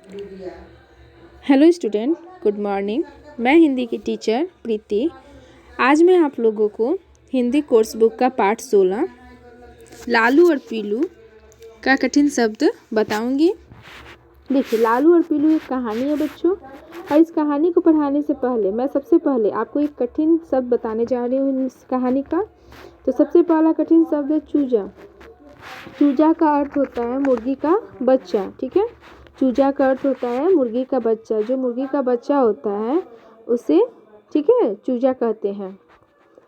Hello student, good morning. मैं हिंदी की teacher प्रीति। आज मैं आप लोगों को हिंदी कोर्स बुक का पाठ 16 लालू और पीलू का कठिन शब्द बताऊंगी। देखिए, लालू और पीलू एक कहानी है बच्चों, और इस कहानी को पढ़ाने से पहले मैं सबसे पहले आपको एक कठिन शब्द बताने जा रही हूँ इस कहानी का। तो सबसे पहला कठिन शब्द है चूजा। चूजा का अर्थ होता है मुर्गी का बच्चा। ठीक है, चूजा का अर्थ होता है मुर्गी का बच्चा। जो मुर्गी का बच्चा होता है उसे, ठीक है, चूजा कहते हैं।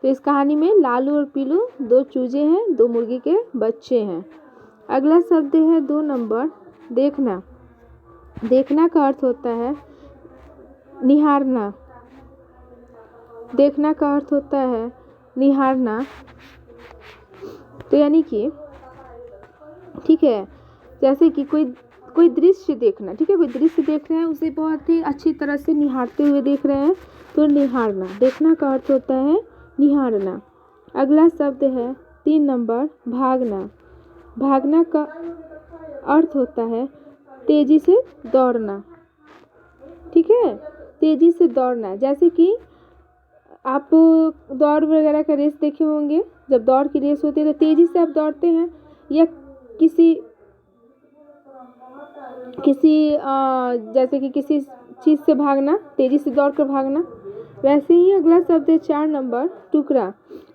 तो इस कहानी में लालू और पीलू दो चूजे हैं, दो मुर्गी के बच्चे हैं। अगला शब्द है 2 नंबर, देखना। देखना का अर्थ होता है निहारना। देखना का अर्थ होता है निहारना। तो यानी कि, ठीक है, जैसे कि कोई दृश्य देखना। ठीक है, कोई दृश्य देख रहे हैं, उसे बहुत ही अच्छी तरह से निहारते हुए देख रहे हैं, तो निहारना। देखना का अर्थ होता है निहारना। अगला शब्द है 3 नंबर, भागना। भागना का अर्थ होता है तेजी से दौड़ना। ठीक है, तेजी से दौड़ना। जैसे कि आप दौड़ वगैरह का रेस देखे होंगे, जब दौड़ की रेस होती है तो तेजी से आप दौड़ते हैं, या किसी जैसे कि किसी चीज़ से भागना, तेजी से दौड़ कर भागना। वैसे ही अगला शब्द है 4 नंबर, टुकड़ा।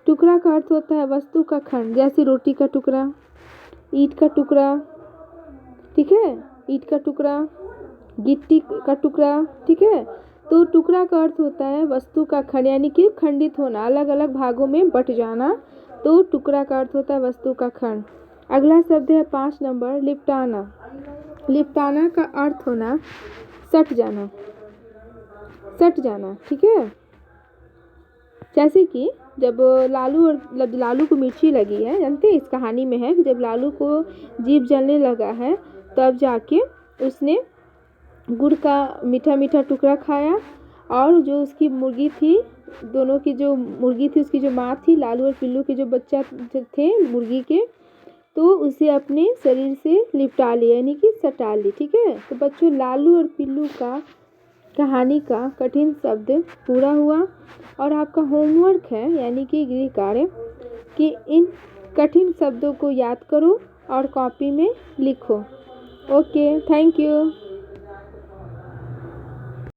टुकड़ा का अर्थ होता है वस्तु का खंड, जैसे रोटी का टुकड़ा, ईंट का टुकड़ा। ठीक है, ईंट का टुकड़ा, गिट्टी का टुकड़ा। ठीक है, तो टुकड़ा का अर्थ होता है वस्तु का खंड, यानी कि खंडित होना, अलग अलग भागों में बट जाना। तो टुकड़ा का अर्थ होता है वस्तु का खंड। अगला शब्द है 5 नंबर, लिपटाना। लिपटाना का अर्थ होना सट जाना, सट जाना। ठीक है, जैसे कि जब लालू को मिर्ची लगी है, जानते हैं इस कहानी में है कि जब लालू को जीभ जलने लगा है, तब जाके उसने गुड़ का मीठा मीठा टुकड़ा खाया, और जो उसकी मुर्गी थी, दोनों की जो मुर्गी थी, उसकी जो माँ थी, लालू और पिल्लू के जो बच्चा थे मुर्गी के, तो उसे अपने शरीर से लिपटा लिया, यानी कि सटा ली। ठीक है, तो बच्चों, लालू और पिल्लू का कहानी का कठिन शब्द पूरा हुआ, और आपका होमवर्क है, यानी कि गृह कार्य, कि इन कठिन शब्दों को याद करो और कॉपी में लिखो। Okay, thank you.